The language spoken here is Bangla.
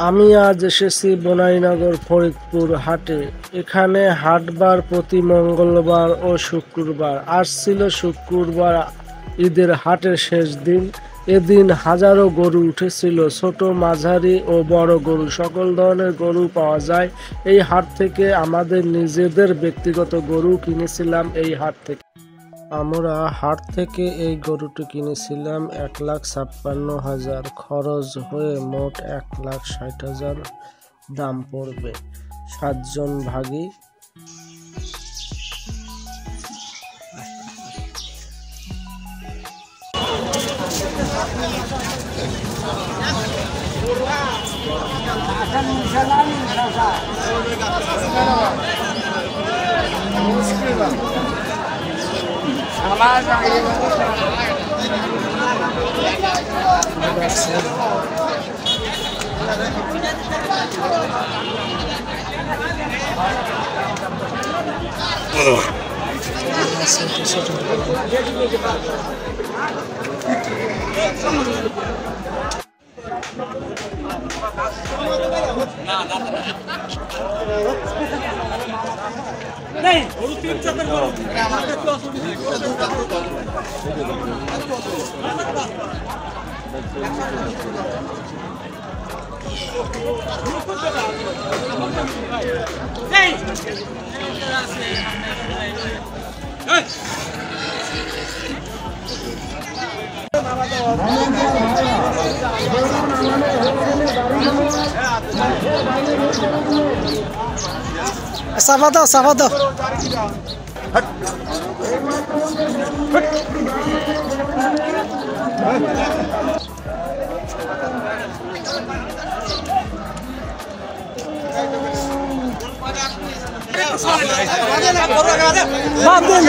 আমি আজ এসেছি বনাইনগর ফরিদপুর হাটে। এখানে হাটবার প্রতি মঙ্গলবার ও শুক্রবার। আজ ছিল শুক্রবার, ঈদের হাটের শেষ দিন। এদিন হাজারো গরু উঠেছিল, ছোট, মাঝারি ও বড় গরু, সকল ধরনের গরু পাওয়া যায় এই হাট থেকে। আমাদের নিজেদের ব্যক্তিগত গরু কিনেছিলাম এই হাট থেকে। আমরা হাট থেকে এই গরুটি কিনেছিলাম 1,56,000, খরচ হয়ে মোট 1,60,000 দাম পড়বে। 7 জন ভাগী। সাফা দাও, সাফা দাও। বাদ দিন।